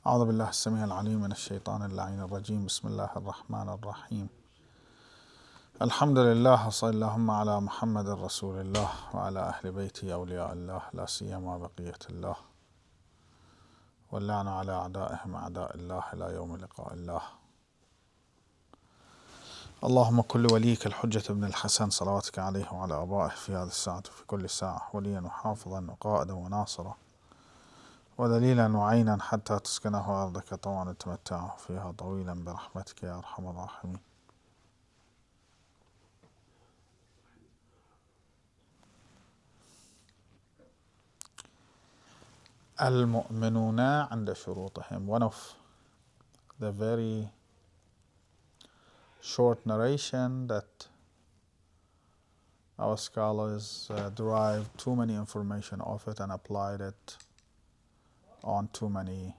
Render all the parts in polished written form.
أعوذ بالله السميع العليم من الشيطان اللعين الرجيم. بسم الله الرحمن الرحيم. الحمد لله وصلى اللهم على محمد رسول الله وعلى أهل بيته أولياء الله لا سيما بقية الله، واللعن على أعدائهم أعداء الله إلى يوم لقاء الله. اللهم كل وليك الحجة بن الحسن صلواتك عليه وعلى آبائه في هذه الساعة وفي كل ساعة وليا وحافظا وقائدا وناصرا ودليلا وعينا حتى تسكنه أرضك طوعا تمتعه فيها طويلا برحمتك يا أرحم الراحمين. المؤمنون عند شروطهم. One of the very short narration that our scholars derived too many information of it and applied it on too many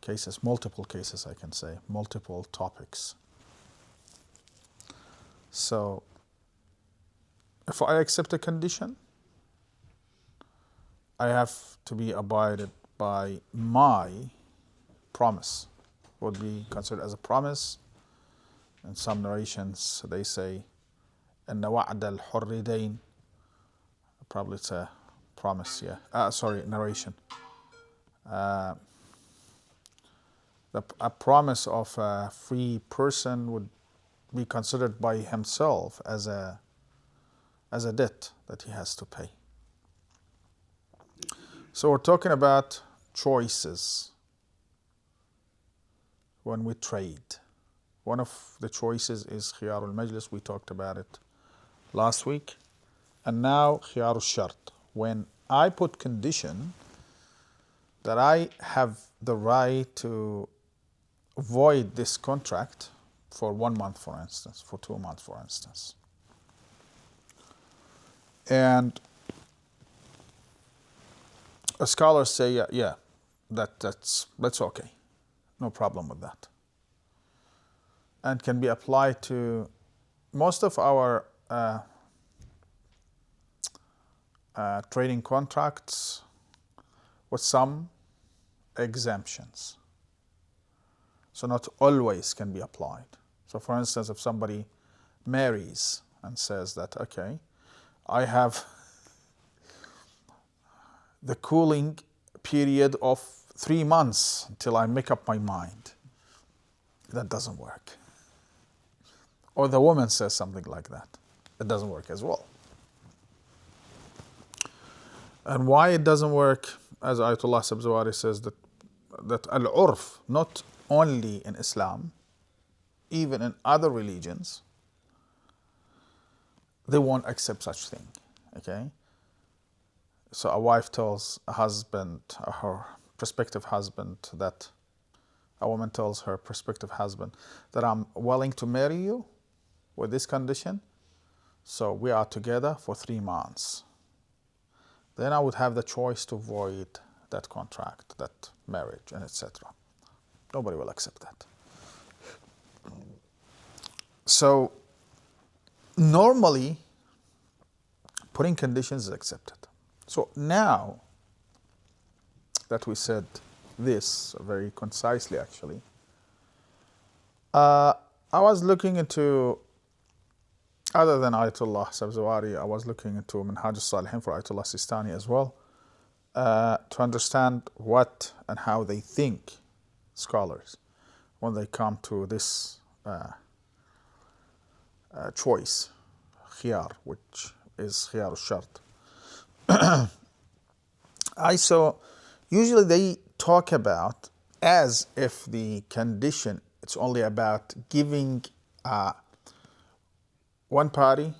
cases, multiple cases I can say, multiple topics. So if I accept a condition, I have to be abided by my promise. Would be considered as a promise. In some narrations they say إن وعد الحر دين. Probably it's a promise, yeah. Narration. A promise of a free person would be considered by himself as a debt that he has to pay. So we're talking about choices when we trade. One of the choices is khiyar al-majlis. We talked about it last week. And now khiyar al-shart. When I put condition that I have the right to void this contract for 1 month, for instance, for 2 months, for instance. And scholars say, that's okay. No problem with that. And can be applied to most of our trading contracts with some exemptions. So not always can be applied. So for instance, if somebody marries and says that, okay, I have the cooling period of 3 months until I make up my mind, that doesn't work. Or the woman says something like that, it doesn't work as well. And why it doesn't work, as Ayatollah Sabzawari says, that al-urf, not only in Islam, even in other religions, they won't accept such thing, okay? So a wife tells a husband, her prospective husband, that a woman tells her prospective husband that I'm willing to marry you with this condition, so we are together for 3 months. Then I would have the choice to void that contract, that marriage, and etc. Nobody will accept that. So normally, putting conditions is accepted. So now that we said this very concisely, actually, I was looking into, other than Ayatollah Sabzawari, I was looking into Minhaj al-Salihin for Ayatollah Sistani as well, to understand what and how they think, scholars, when they come to this choice, khiyar, which is khiyar al-shart. I saw, usually they talk about as if the condition, it's only about giving one party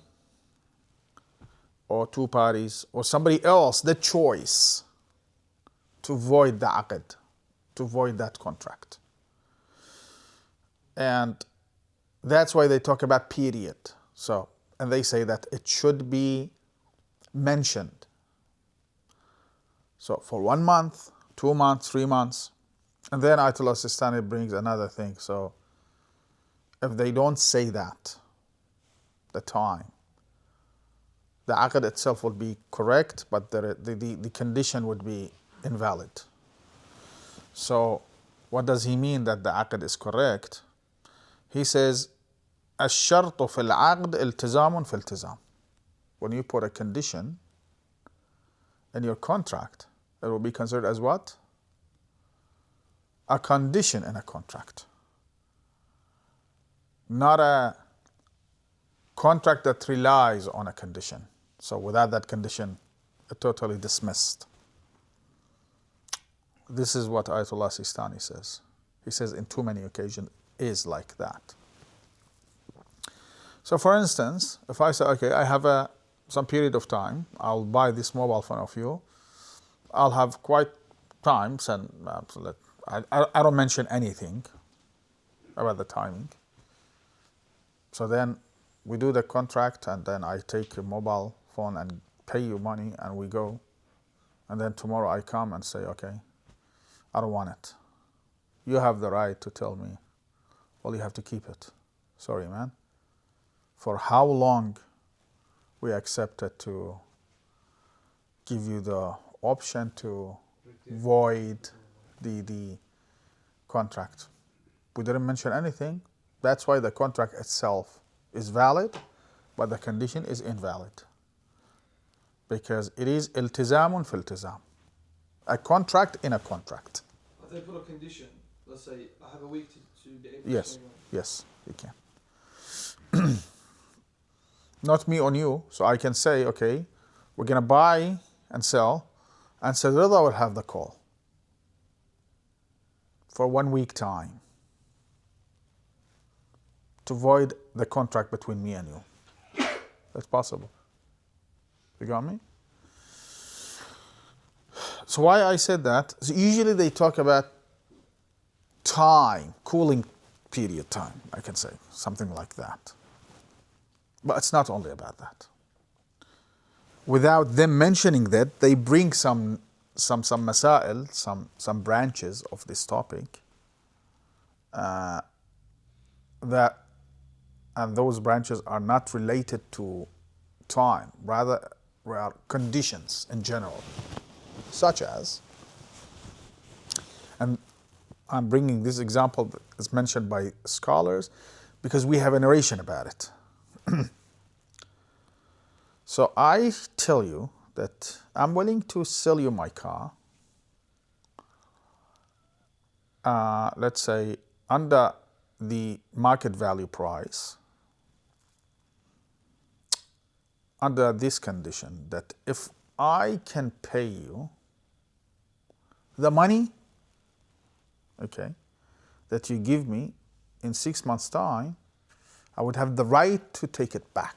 or 2 parties or somebody else the choice to void the aqd, to void that contract. And that's why they talk about period. So, and they say that it should be mentioned. So for 1 month, 2 months, 3 months, and then Ayatollah Sistani brings another thing. So if they don't say that, the time, the aqd itself would be correct, but the condition would be invalid. So what does he mean that the عقد is correct? He says الشرط في العقد التزام في التزام. When you put a condition in your contract, it will be considered as what? A condition in a contract. Not a contract that relies on a condition. So without that condition, it's totally dismissed. This is what Ayatollah Sistani says. He says in too many occasions is like that. So for instance, if I say, okay, I have some period of time, I'll buy this mobile phone of you, I'll have quite times, and I don't mention anything about the timing. So then we do the contract, and then I take your mobile phone and pay you money, and we go. And then tomorrow I come and say, okay, I don't want it. You have the right to tell me, well, you have to keep it. Sorry, man. For how long we accepted to give you the option to void the contract. We didn't mention anything. That's why the contract itself is valid, but the condition is invalid. Because it is iltizamun fil iltizam. A contract in a contract. If they put a condition, let's say I have a week to be able to Yes, yes, you can. Not me on you, so I can say, okay, we're going to buy and sell, and Sadrida will have the call for 1 week time to void the contract between me and you. That's possible. You got me? So why I said that, so usually they talk about time, cooling period time, I can say, something like that. But it's not only about that. Without them mentioning that, they bring some masail, some branches of this topic, and those branches are not related to time, rather are conditions in general, such as, and I'm bringing this example that is mentioned by scholars because we have a narration about it. So I tell you that I'm willing to sell you my car, let's say under the market value price, under this condition that if I can pay you the money, okay, that you give me in 6 months' time, I would have the right to take it back.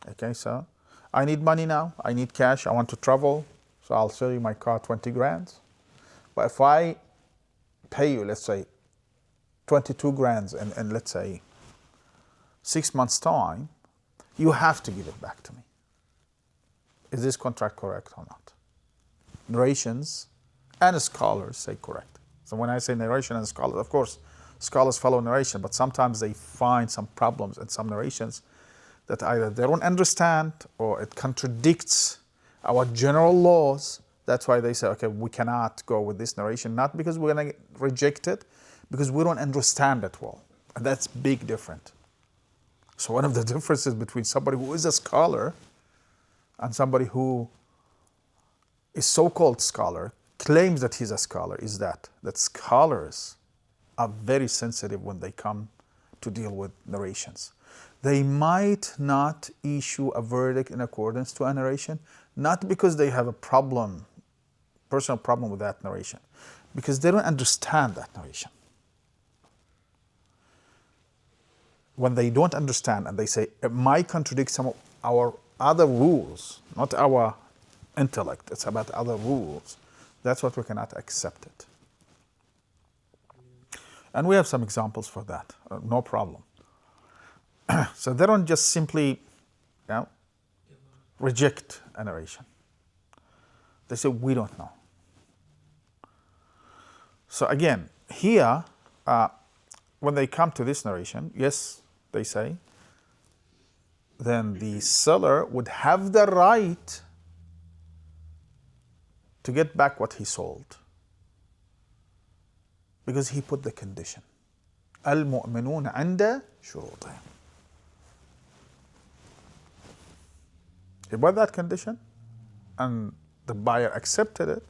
Okay, so I need money now, I need cash, I want to travel, so I'll sell you my car 20 grand. But if I pay you, let's say, 22 grand and let's say 6 months' time, you have to give it back to me. Is this contract correct or not? Narrations and scholars say correct. So when I say narration and scholars, of course, scholars follow narration, but sometimes they find some problems in some narrations that either they don't understand or it contradicts our general laws. That's why they say, okay, we cannot go with this narration, not because we're going to reject it, because we don't understand it well. And that's big difference. So one of the differences between somebody who is a scholar and somebody who is so-called scholar, claims that he's a scholar, is that scholars are very sensitive when they come to deal with narrations. They might not issue a verdict in accordance to a narration, not because they have a problem, personal problem with that narration, because they don't understand that narration. When they don't understand and they say, it might contradict some of our other rules, not our intellect, it's about other rules, that's what we cannot accept it. And we have some examples for that, no problem. So they don't just simply reject a narration. They say, we don't know. So again, here, when they come to this narration, yes, they say, then the seller would have the right to get back what he sold. Because he put the condition. المؤمنون عند شروطهم. He put that condition and the buyer accepted it.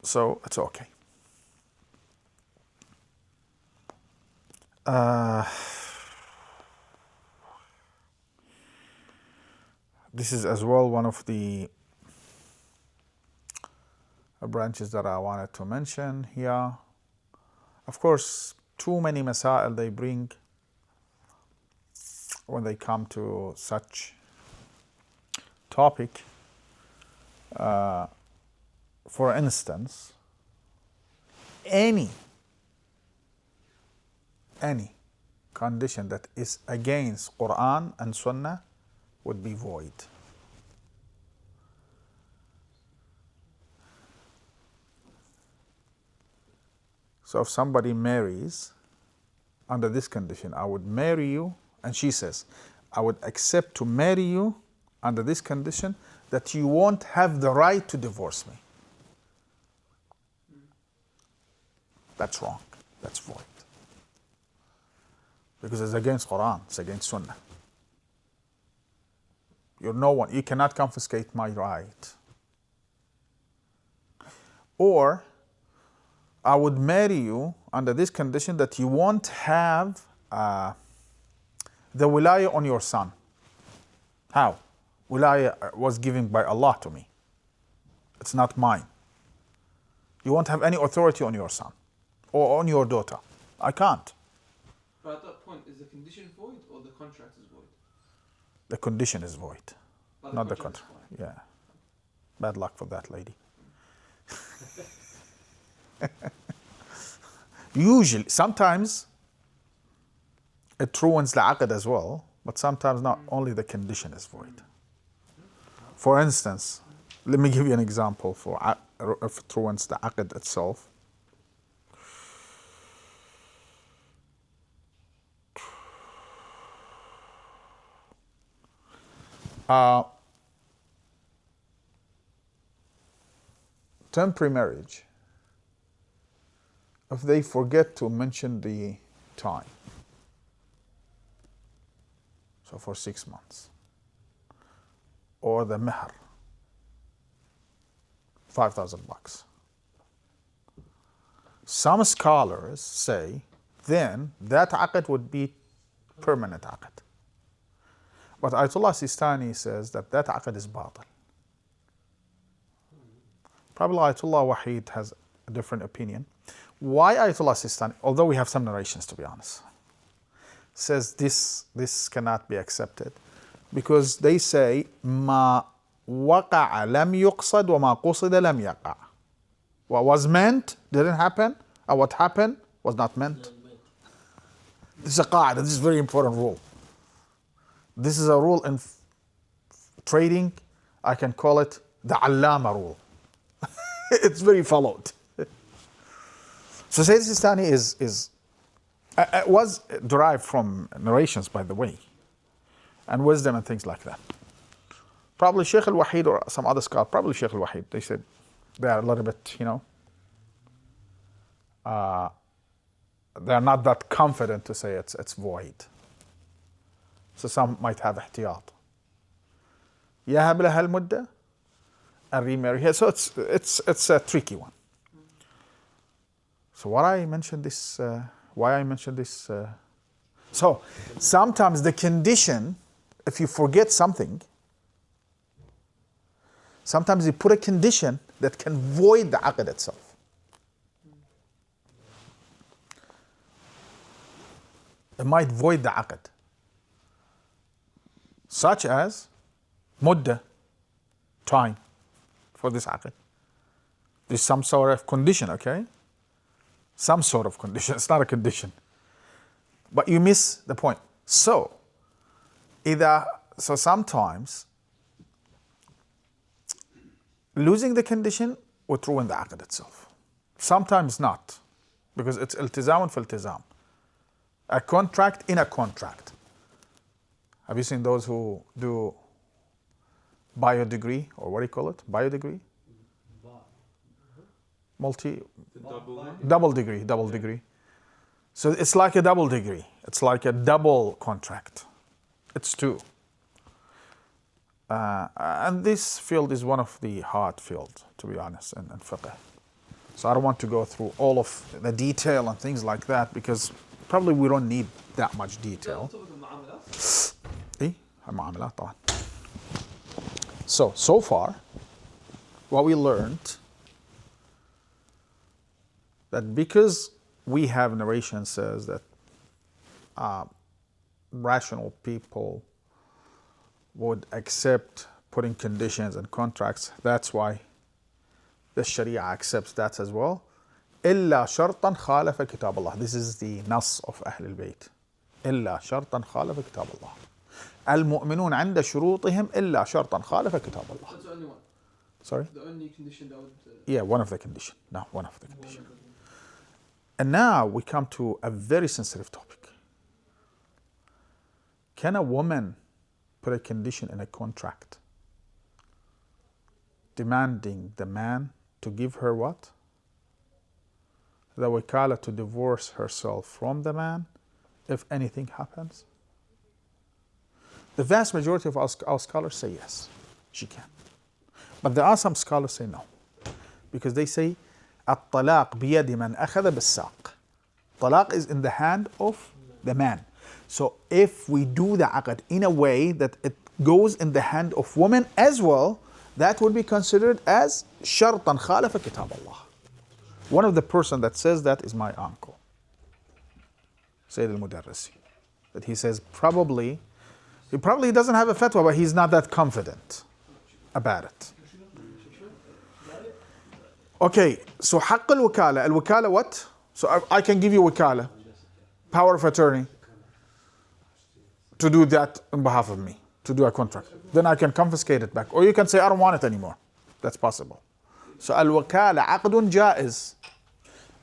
So it's okay. This is as well one of the branches that I wanted to mention here. Of course, too many masail they bring when they come to such topic. For instance, any condition that is against Quran and Sunnah would be void. So if somebody marries under this condition, I would marry you, and she says, I would accept to marry you under this condition that you won't have the right to divorce me. That's wrong. That's void. Because it's against Quran, it's against Sunnah. You're no one, you cannot confiscate my right. Or, I would marry you under this condition that you won't have the wilaya on your son. How? Wilaya was given by Allah to me. It's not mine. You won't have any authority on your son or on your daughter. I can't. But at that point, is the condition void or the contract is void? The condition is void, But not the contract contract. is fine. Yeah. Bad luck for that lady. Usually, sometimes it ruins the aqd as well, but sometimes not only the condition is void. For instance, let me give you an example for if it ruins the aqd itself. Temporary marriage, if they forget to mention the time, so for 6 months, or the mehr, $5,000. Some scholars say then that aqd would be permanent aqd. But Ayatollah Sistani says that aqd is batil. Probably Ayatollah Wahid has a different opinion. Why Ayatollah Sistani, although we have some narrations to be honest, says this cannot be accepted, because they say ما وقع لم يقصد وما قصد لم يقع. What was meant didn't happen, and what happened was not meant. This is a qaida, this is a very important rule. This is a rule in trading. I can call it the Allama rule. It's very followed. So Sayyid Sistani was derived from narrations, by the way, and wisdom and things like that. Probably Sheikh al-Wahid or some other scholar, probably Sheikh al-Wahid, they said they are a little bit, they're not that confident to say it's void. So some might have ihtiyat. يهب لها المدة and remarry her. So it's a tricky one. So why I mentioned this? So sometimes the condition, if you forget something, sometimes you put a condition that can void the aqd itself. It might void the aqd. Such as mudda, time for this aqd. There's some sort of condition, okay? Some sort of condition. It's not a condition. But you miss the point. So sometimes losing the condition would ruin the aqd itself. Sometimes not, because it's iltizam and filtizam. A contract in a contract. Have you seen those who do bio degree, or what do you call it? Bio degree? Multi, double degree. So it's like a double degree. It's like a double contract. It's two. And this field is one of the hard fields, to be honest, in fiqh. So I don't want to go through all of the detail and things like that because probably we don't need that much detail. إيه؟ المعاملات طبعا. So far, what we learned that because we have narration says that rational people would accept putting conditions and contracts, that's why the Sharia accepts that as well. إلا شرطا خالف كتاب الله. This is the nas of أهل البيت. إلا شرطا خالف كتاب الله. المؤمنون عند شروطهم إلا شرطا خالف كتاب الله. That's the only one. Sorry? The only condition that would. Yeah, one of the conditions. No, one of the conditions. And now we come to a very sensitive topic. Can a woman put a condition in a contract demanding the man to give her what? The wakala to divorce herself from the man if anything happens? The vast majority of our scholars say yes, she can. But there are some scholars say no. Because they say, الطلاق بيد من أخذ بالساق. Talaq is in the hand of the man. So if we do the aqd in a way that it goes in the hand of woman as well, that would be considered as شرطا خالف كتاب الله. One of the person that says that is my uncle, Sayyid al-Mudarrisi. That he says he probably doesn't have a fatwa, but he's not that confident about it. Okay, so حق الوكالة. الوكالة what? So I can give you wakala, power of attorney, to do that on behalf of me, to do a contract. Then I can confiscate it back. Or you can say, I don't want it anymore. That's possible. So al-wakala عقد جائز.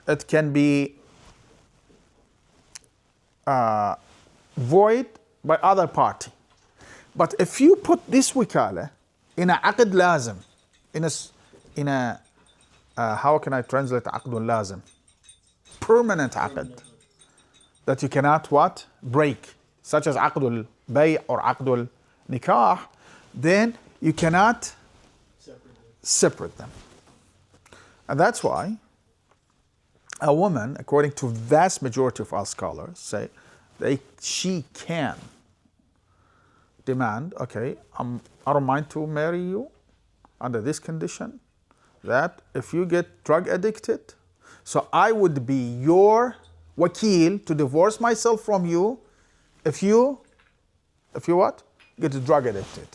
It can be void by other party. But if you put this wakala in a aqd lazim, in a how can I translate aqdun lazim? Permanent aqd that you cannot what? Break, such as aqdul bay or aqdul nikah, then you cannot separate them. And that's why a woman, according to vast majority of our scholars, say she can demand, okay, I don't mind to marry you under this condition, that if you get drug addicted, so I would be your wakil to divorce myself from you if you what? Get drug addicted.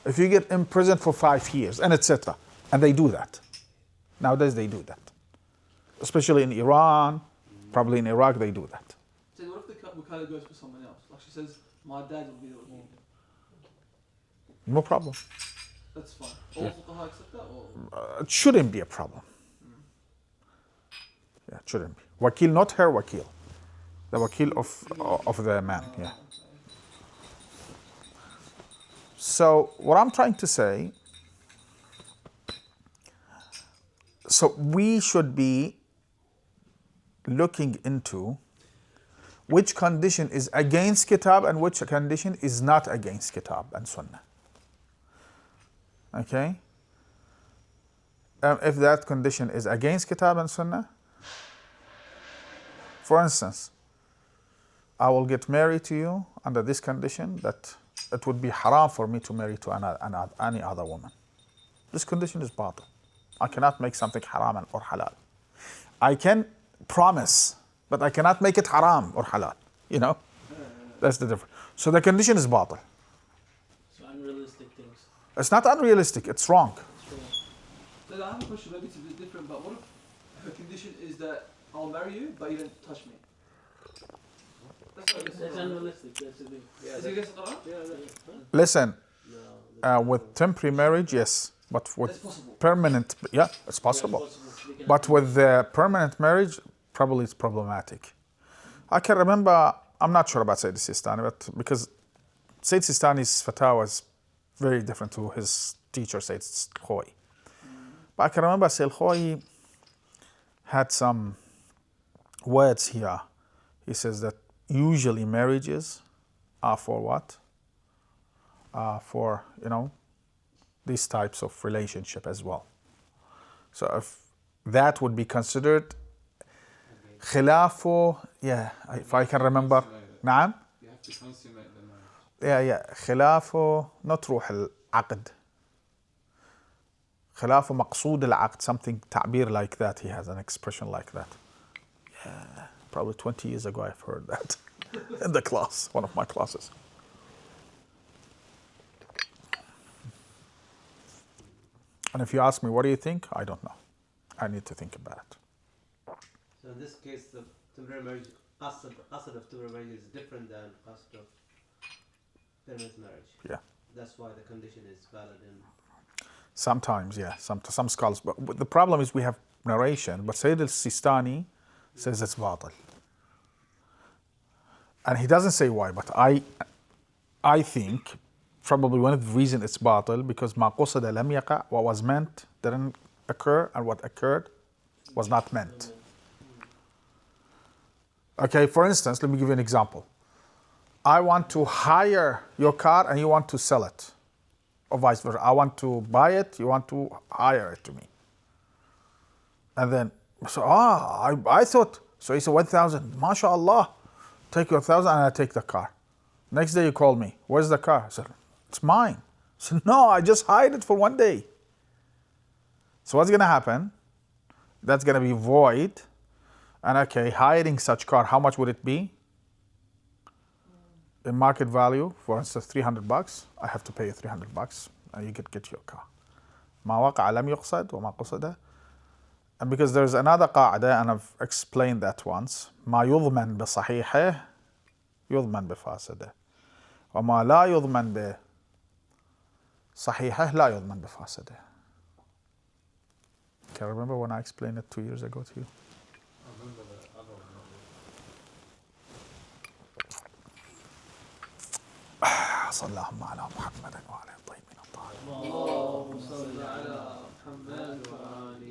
If you get imprisoned for 5 years, and etc. And they do that. Nowadays they do that. Especially in Iran, probably in Iraq they do that. So what if the wakala goes for someone else? Like she says, my dad will be the wakil. No problem. That's fine. All fuqaha accept that, or? It shouldn't be a problem. Yeah, it shouldn't be. Wakil, not her wakil. The wakil of the man, yeah. So what I'm trying to say, so we should be looking into which condition is against kitab and which condition is not against kitab and sunnah. Okay? If that condition is against kitab and sunnah, for instance, I will get married to you under this condition that it would be haram for me to marry to any other woman. This condition is batil. I cannot make something haram or halal. I can promise, but I cannot make it haram or halal. You know? That's the difference. So the condition is batil. So unrealistic things. It's not unrealistic, it's wrong. So I have a question, maybe it's a bit different, but what if her condition is that I'll marry you, but you don't touch me? That's unrealistic. That's the thing. Yeah, is it against the Quran? Yeah. Listen, with temporary marriage, yes. But with permanent, yeah, it's possible. But with the permanent marriage, probably it's problematic. I can remember, I'm not sure about Sayyid Sistani, but because Sayyid Sistani's fatwa is very different to his teacher said it's Khoi. But I can remember Sayyid Khoi had some words here. He says that usually marriages are for what? For, these types of relationship as well. So if that would be considered خلافه, if I can remember. نعم. You have to consummate the marriage. خلافه not روح العقد. خلافه مقصود العقد, something تعبير like that. He has an expression like that. Yeah, probably 20 years ago I've heard that in the class, one of my classes. And if you ask me, what do you think? I don't know. I need to think about it. So in this case, the temporary marriage, asad of temporary marriage is different than asad of permanent marriage. Yeah. That's why the condition is valid in. Sometimes, yeah, some scholars. But the problem is we have narration, but Sayyid al-Sistani says it's batil. And he doesn't say why, but I think probably one of the reasons it's batil because ما قصد لم يقع, what was meant didn't occur, and what occurred was not meant. Okay, for instance, let me give you an example. I want to hire your car and you want to sell it, or vice versa. I want to buy it, you want to hire it to me. And then, so, I thought, so he said 1,000, mashallah, take your 1,000 and I take the car. Next day you call me, where's the car? I said, it's mine. I said, no, I just hired it for 1 day. So what's going to happen? That's going to be void. And okay, hiring such car, how much would it be? In market value, for instance, $300, I have to pay you $300 and you could get your car. ما وقع لم يقصد وما قصد. And because there's another قاعدة, and I've explained that once, ما يضمن بصحيحه يضمن بفاسده وما لا يضمن بصحيحه لا يضمن بفاسده. Can you remember when I explained it 2 years ago to you? I remember the other one. صلى اللهم على محمد وعلى الطيبين الطاهرين. اللهم صل على محمد وعلى